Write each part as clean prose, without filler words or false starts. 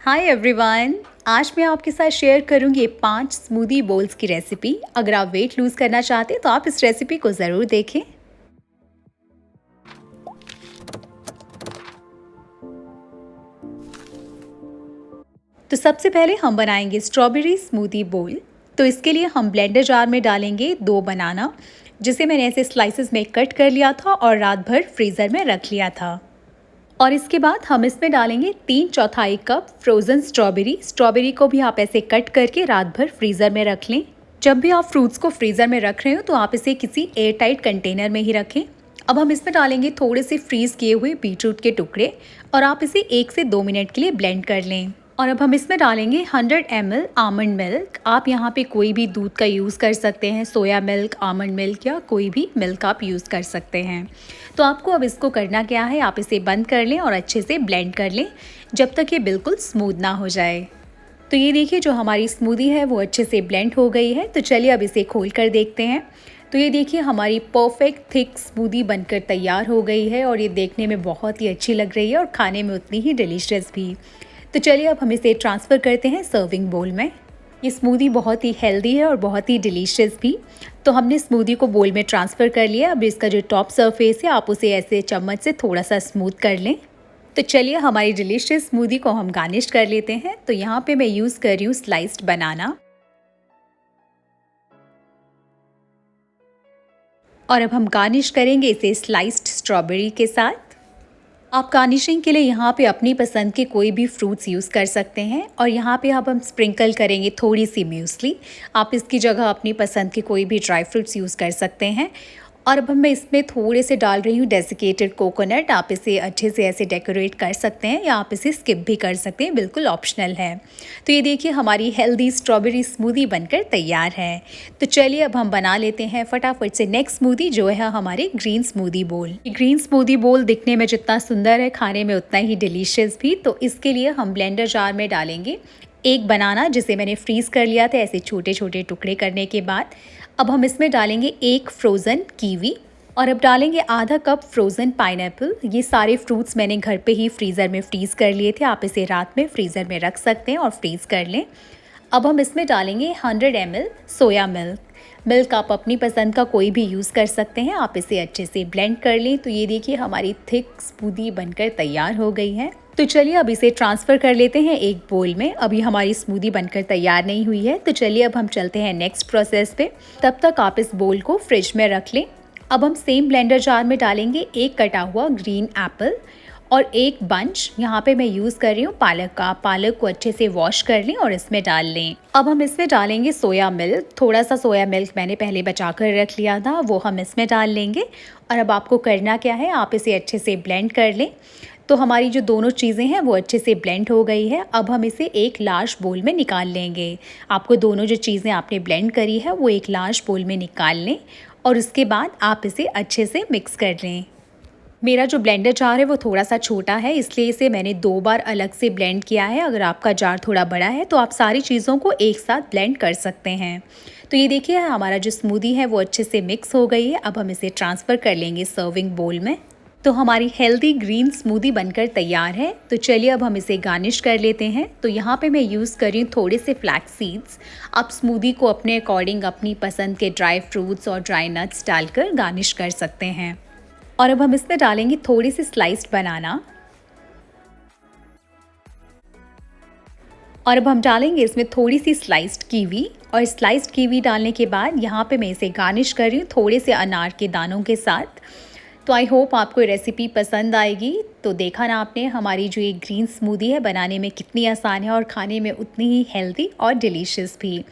Hi everyone. आज मैं आपके साथ शेयर करूंगी 5 स्मूदी बोल्स की रेसिपी। अगर आप वेट लूज़ करना चाहते हैं तो आप इस रेसिपी को ज़रूर देखें। तो सबसे पहले हम बनाएंगे स्ट्रॉबेरी स्मूदी बोल। तो इसके लिए हम ब्लेंडर जार में डालेंगे 2 बनाना, जिसे मैंने ऐसे स्लाइसेस में कट कर लिया था और रात भर फ्रीज़र में रख लिया था। और इसके बाद हम इसमें डालेंगे 3/4 कप फ्रोज़न स्ट्रॉबेरी। स्ट्रॉबेरी को भी आप ऐसे कट करके रात भर फ्रीज़र में रख लें। जब भी आप फ्रूट्स को फ्रीज़र में रख रहे हो तो आप इसे किसी एयर टाइट कंटेनर में ही रखें। अब हम इसमें डालेंगे थोड़े से फ्रीज़ किए हुए बीटरूट के टुकड़े और आप इसे 1 से 2 मिनट के लिए ब्लेंड कर लें। और अब हम इसमें डालेंगे 100 ml आमंड मिल्क। आप यहाँ पे कोई भी दूध का यूज़ कर सकते हैं, सोया मिल्क, आमंड मिल्क या कोई भी मिल्क आप यूज़ कर सकते हैं। तो आपको अब इसको करना क्या है, आप इसे बंद कर लें और अच्छे से ब्लेंड कर लें जब तक ये बिल्कुल स्मूथ ना हो जाए। तो ये देखिए जो हमारी स्मूदी है वो अच्छे से ब्लेंड हो गई है। तो चलिए अब इसे खोल कर देखते हैं। तो ये देखिए हमारी परफेक्ट थिक स्मूदी बनकर तैयार हो गई है और ये देखने में बहुत ही अच्छी लग रही है और खाने में उतनी ही डिलीशियस भी। तो चलिए अब हम इसे ट्रांसफ़र करते हैं सर्विंग बोल में। ये स्मूदी बहुत ही हेल्दी है और बहुत ही डिलीशियस भी। तो हमने स्मूदी को बोल में ट्रांसफ़र कर लिया। अब इसका जो टॉप सरफेस है आप उसे ऐसे चम्मच से थोड़ा सा स्मूथ कर लें। तो चलिए हमारी डिलीशियस स्मूदी को हम गार्निश कर लेते हैं। तो यहाँ पे मैं यूज़ कर रही हूँ स्लाइस्ड बनाना। और अब हम गार्निश करेंगे इसे स्लाइस्ड स्ट्रॉबेरी के साथ। आप गार्निशिंग के लिए यहाँ पे अपनी पसंद के कोई भी फ्रूट्स यूज़ कर सकते हैं। और यहाँ पे अब हम स्प्रिंकल करेंगे थोड़ी सी म्यूसली। आप इसकी जगह अपनी पसंद के कोई भी ड्राई फ्रूट्स यूज़ कर सकते हैं। और अब मैं इसमें थोड़े से डाल रही हूँ डेसिकेटेड कोकोनट। आप इसे अच्छे से ऐसे डेकोरेट कर सकते हैं या आप इसे स्किप भी कर सकते हैं, बिल्कुल ऑप्शनल है। तो ये देखिए हमारी हेल्दी स्ट्रॉबेरी स्मूदी बनकर तैयार है। तो चलिए अब हम बना लेते हैं फटाफट से नेक्स्ट स्मूदी, जो है हमारी ग्रीन स्मूदी बोल। ग्रीन स्मूदी बोल दिखने में जितना सुंदर है, खाने में उतना ही डिलीशियस भी। तो इसके लिए हम ब्लेंडर जार में डालेंगे 1 बनाना, जिसे मैंने फ्रीज़ कर लिया था ऐसे छोटे छोटे टुकड़े करने के बाद। अब हम इसमें डालेंगे 1 फ्रोज़न कीवी और अब डालेंगे आधा कप फ्रोज़न पाइनएप्पल। ये सारे फ्रूट्स मैंने घर पे ही फ्रीज़र में फ्रीज़ कर लिए थे। आप इसे रात में फ्रीज़र में रख सकते हैं और फ्रीज़ कर लें। अब हम इसमें डालेंगे 100 ml सोया मिल्क। मिल्क आप अपनी पसंद का कोई भी यूज़ कर सकते हैं। आप इसे अच्छे से ब्लेंड कर लें। तो ये देखिए हमारी थिक स्मूदी बनकर तैयार हो गई है। तो चलिए अब इसे ट्रांसफ़र कर लेते हैं एक बोल में। अभी हमारी स्मूदी बनकर तैयार नहीं हुई है। तो चलिए अब हम चलते हैं नेक्स्ट प्रोसेस पे। तब तक आप इस बोल को फ्रिज में रख लें। अब हम सेम ब्लेंडर जार में डालेंगे 1 कटा हुआ ग्रीन एप्पल और 1 बंच, यहाँ पे मैं यूज़ कर रही हूँ पालक का। पालक को अच्छे से वॉश कर लें और इसमें डाल लें। अब हम इसमें डालेंगे सोया मिल्क। थोड़ा सा सोया मिल्क मैंने पहले बचा कर रख लिया था, वो हम इसमें डाल लेंगे। और अब आपको करना क्या है, आप इसे अच्छे से ब्लेंड कर लें। तो हमारी जो दोनों चीज़ें हैं वो अच्छे से ब्लेंड हो गई है। अब हम इसे एक लार्ज बोल में निकाल लेंगे। आपको दोनों जो चीज़ें आपने ब्लेंड करी है वो एक लार्ज बोल में निकाल लें और उसके बाद आप इसे अच्छे से मिक्स कर लें। मेरा जो ब्लेंडर जार है वो थोड़ा सा छोटा है, इसलिए इसे मैंने 2 बार अलग से ब्लेंड किया है। अगर आपका जार थोड़ा बड़ा है तो आप सारी चीज़ों को एक साथ ब्लेंड कर सकते हैं। तो ये देखिए हमारा जो स्मूदी है वो अच्छे से मिक्स हो गई है। अब हम इसे ट्रांसफ़र कर लेंगे सर्विंग बोल में। तो हमारी हेल्दी ग्रीन स्मूदी बनकर तैयार है। तो चलिए अब हम इसे गार्निश कर लेते हैं। तो यहाँ पे मैं यूज़ कर रही हूँ थोड़े से फ्लैक्स सीड्स। आप स्मूदी को अपने अकॉर्डिंग अपनी पसंद के ड्राई फ्रूट्स और ड्राई नट्स डालकर गार्निश कर सकते हैं। और अब हम इसमें डालेंगे थोड़ी सी स्लाइस्ड बनाना और अब हम डालेंगे इसमें थोड़ी सी स्लाइस्ड कीवी। और स्लाइस्ड कीवी डालने के बाद यहाँ पे मैं इसे गार्निश कर रही हूँ थोड़े से अनार के दानों के साथ। तो आई होप आपको ये रेसिपी पसंद आएगी। तो देखा ना आपने हमारी जो ये ग्रीन स्मूदी है बनाने में कितनी आसान है और खाने में उतनी ही हेल्दी और डिलीशियस भी।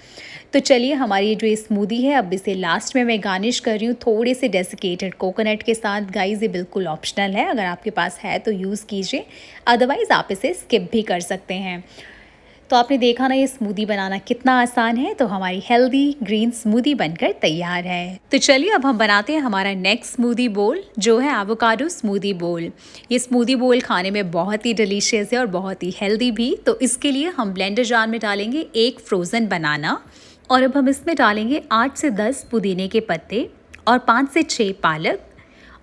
तो चलिए हमारी जो ये स्मूदी है अब इसे लास्ट में मैं गार्निश कर रही हूँ थोड़े से डेसिकेटेड कोकोनट के साथ। गाइस ये बिल्कुल ऑप्शनल है, अगर आपके पास है तो यूज़ कीजिए, अदरवाइज़ आप इसे स्किप भी कर सकते हैं। तो आपने देखा ना ये स्मूदी बनाना कितना आसान है। तो हमारी हेल्दी ग्रीन स्मूदी बनकर तैयार है। तो चलिए अब हम बनाते हैं हमारा नेक्स्ट स्मूदी बोल, जो है एवोकाडो स्मूदी बोल। ये स्मूदी बोल खाने में बहुत ही डिलीशियस है और बहुत ही हेल्दी भी। तो इसके लिए हम ब्लेंडर जार में डालेंगे 1 फ्रोज़न बनाना और अब हम इसमें डालेंगे 8 से 10 पुदीने के पत्ते और 5 से 6 पालक।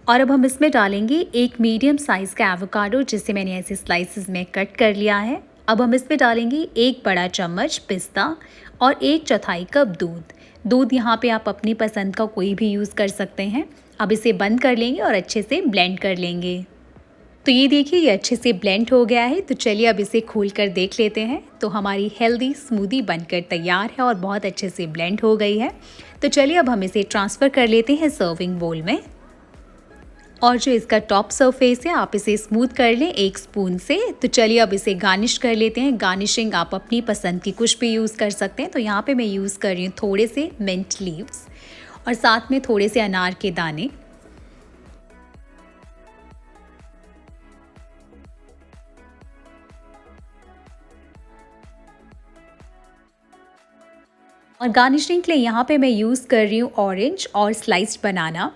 और अब हम इसमें डालेंगे 1 मीडियम साइज़ का एवोकाडो, जिसे मैंने ऐसे स्लाइसेस में कट कर लिया है। अब हम इसमें डालेंगे 1 बड़ा चम्मच पिस्ता और 1/4 कप दूध। दूध यहाँ पे आप अपनी पसंद का कोई भी यूज़ कर सकते हैं। अब इसे बंद कर लेंगे और अच्छे से ब्लेंड कर लेंगे। तो ये देखिए ये अच्छे से ब्लेंड हो गया है। तो चलिए अब इसे खोल कर देख लेते हैं। तो हमारी हेल्दी स्मूदी बनकर तैयार है और बहुत अच्छे से ब्लेंड हो गई है। तो चलिए अब हम इसे ट्रांसफ़र कर लेते हैं सर्विंग बोल में। और जो इसका टॉप सरफेस है आप इसे स्मूथ कर लें 1 स्पून से। तो चलिए अब इसे गार्निश कर लेते हैं। गार्निशिंग आप अपनी पसंद की कुछ भी यूज़ कर सकते हैं। तो यहाँ पे मैं यूज़ कर रही हूँ थोड़े से मिंट लीव्स और साथ में थोड़े से अनार के दाने। और गार्निशिंग के लिए यहाँ पे मैं यूज़ कर रही हूँ ऑरेंज और स्लाइस्ड बनाना।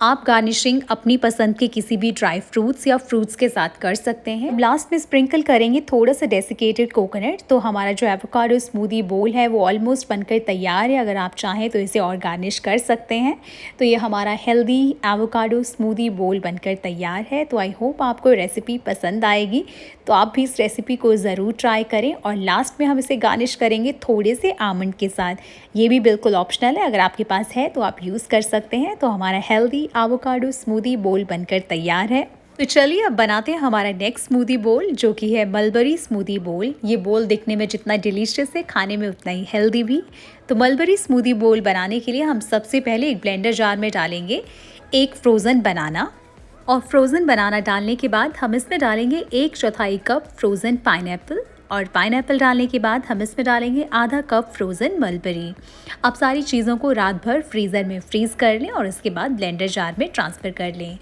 आप गार्निशिंग अपनी पसंद के किसी भी ड्राई फ्रूट्स या फ्रूट्स के साथ कर सकते हैं। लास्ट में स्प्रिंकल करेंगे थोड़ा सा डेसिकेटेड कोकोनट। तो हमारा जो एवोकाडो स्मूदी बोल है वो ऑलमोस्ट बनकर तैयार है। अगर आप चाहें तो इसे और गार्निश कर सकते हैं। तो ये हमारा हेल्दी एवोकाडो स्मूदी बोल बनकर तैयार है। तो आई होप आपको रेसिपी पसंद आएगी। तो आप भी इस रेसिपी को ज़रूर ट्राई करें। और लास्ट में हम इसे गार्निश करेंगे थोड़े से आमंड के साथ। ये भी बिल्कुल ऑप्शनल है, अगर आपके पास है तो आप यूज़ कर सकते हैं। तो हमारा हेल्दी एवोकाडो स्मूदी बोल बनकर तैयार है। तो चलिए अब बनाते हैं हमारा नेक्स्ट स्मूदी बोल, जो कि है मलबरी स्मूदी बोल। ये बोल दिखने में जितना डिलीशियस है, खाने में उतना ही हेल्दी भी। तो मलबरी स्मूदी बोल बनाने के लिए हम सबसे पहले एक ब्लेंडर जार में डालेंगे 1 फ्रोज़न बनाना। और फ्रोज़न बनाना डालने के बाद हम इसमें डालेंगे 1/4 कप फ्रोज़न पाइनएप्पल। और पाइनएप्पल डालने के बाद हम इसमें डालेंगे आधा कप फ्रोज़न मलबरी। अब सारी चीज़ों को रात भर फ्रीज़र में फ्रीज़ कर लें और इसके बाद ब्लेंडर जार में ट्रांसफ़र कर लें।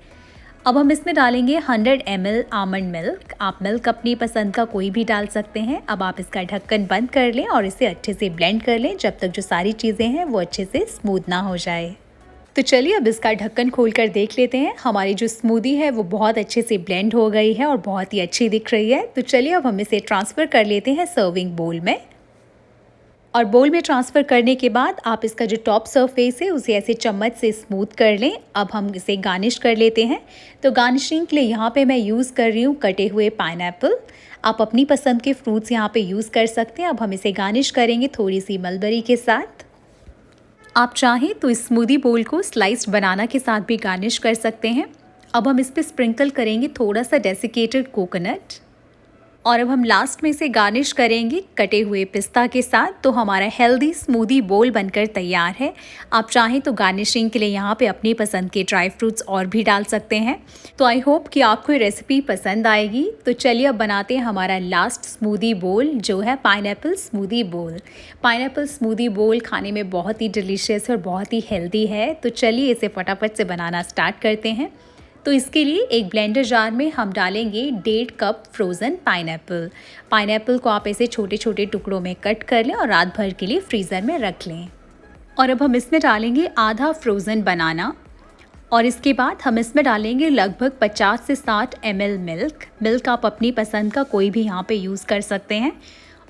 अब हम इसमें डालेंगे 100 ml आमंड मिल्क। आप मिल्क अपनी पसंद का कोई भी डाल सकते हैं। अब आप इसका ढक्कन बंद कर लें और इसे अच्छे से ब्लेंड कर लें जब तक जो सारी चीज़ें हैं वो अच्छे से स्मूथ ना हो जाए। तो चलिए अब इसका ढक्कन खोल कर देख लेते हैं। हमारी जो स्मूदी है वो बहुत अच्छे से ब्लेंड हो गई है और बहुत ही अच्छी दिख रही है। तो चलिए अब हम इसे ट्रांसफ़र कर लेते हैं सर्विंग बोल में। और बोल में ट्रांसफ़र करने के बाद आप इसका जो टॉप सरफेस है उसे ऐसे चम्मच से स्मूथ कर लें। अब हम इसे गार्निश कर लेते हैं। तो गार्निशिंग के लिए यहाँ पे मैं यूज़ कर रही हूँ कटे हुए पाइनएप्पल। आप अपनी पसंद के फ्रूट्स यहाँ पे यूज़ कर सकते हैं। अब हम इसे गार्निश करेंगे थोड़ी सी मलबरी के साथ। आप चाहें तो इस स्मूदी बोल को स्लाइस्ड बनाना के साथ भी गार्निश कर सकते हैं। अब हम इस पे स्प्रिंकल करेंगे थोड़ा सा डेसिकेटेड कोकोनट। और अब हम लास्ट में इसे गार्निश करेंगे कटे हुए पिस्ता के साथ। तो हमारा हेल्दी स्मूदी बोल बनकर तैयार है। आप चाहें तो गार्निशिंग के लिए यहाँ पे अपनी पसंद के ड्राई फ्रूट्स और भी डाल सकते हैं। तो आई होप कि आपको ये रेसिपी पसंद आएगी। तो चलिए अब बनाते हैं हमारा लास्ट स्मूदी बोल, जो है पाइनएप्पल स्मूदी बोल। पाइनएप्पल स्मूदी बोल खाने में बहुत ही डिलीशियस है और बहुत ही हेल्दी है। तो चलिए इसे फटाफट से बनाना स्टार्ट करते हैं। तो इसके लिए एक ब्लेंडर जार में हम डालेंगे 1.5 कप फ्रोज़न पाइनएप्पल। पाइनएप्पल को आप ऐसे छोटे छोटे टुकड़ों में कट कर लें और रात भर के लिए फ्रीज़र में रख लें। और अब हम इसमें डालेंगे आधा फ्रोज़न बनाना। और इसके बाद हम इसमें डालेंगे लगभग 50 से 60 ml मिल्क। मिल्क आप अपनी पसंद का कोई भी यहाँ पे यूज़ कर सकते हैं।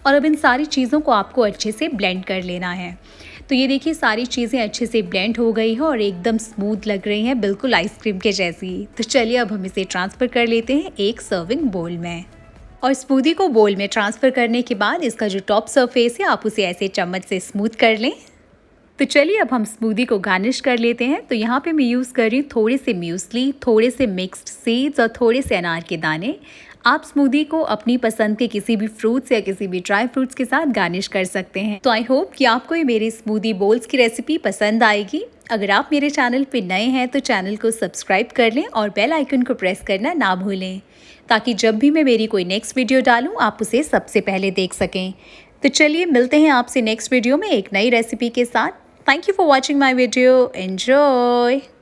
और अब इन सारी चीज़ों को आपको अच्छे से ब्लेंड कर लेना है। तो ये देखिए सारी चीज़ें अच्छे से ब्लेंड हो गई हैं और एकदम स्मूथ लग रही हैं, बिल्कुल आइसक्रीम के जैसी। तो चलिए अब हम इसे ट्रांसफ़र कर लेते हैं एक सर्विंग बोल में। और स्मूदी को बोल में ट्रांसफ़र करने के बाद इसका जो टॉप सरफेस है आप उसे ऐसे चम्मच से स्मूथ कर लें। तो चलिए अब हम स्मूदी को गार्निश कर लेते हैं। तो यहाँ पे मैं यूज़ कर रही हूँ थोड़े से म्यूसली, थोड़े से मिक्स्ड सीड्स और थोड़े से अनार के दाने। आप स्मूदी को अपनी पसंद के किसी भी फ्रूट्स या किसी भी ड्राई फ्रूट्स के साथ गार्निश कर सकते हैं। तो आई होप कि आपको ये मेरी स्मूदी बोल्स की रेसिपी पसंद आएगी। अगर आप मेरे चैनल पे नए हैं तो चैनल को सब्सक्राइब कर लें और बेल आइकन को प्रेस करना ना भूलें, ताकि जब भी मैं मेरी कोई नेक्स्ट वीडियो डालूँ आप उसे सबसे पहले देख सकें। तो चलिए मिलते हैं आपसे नेक्स्ट वीडियो में एक नई रेसिपी के साथ। Thank you for watching my video. Enjoy!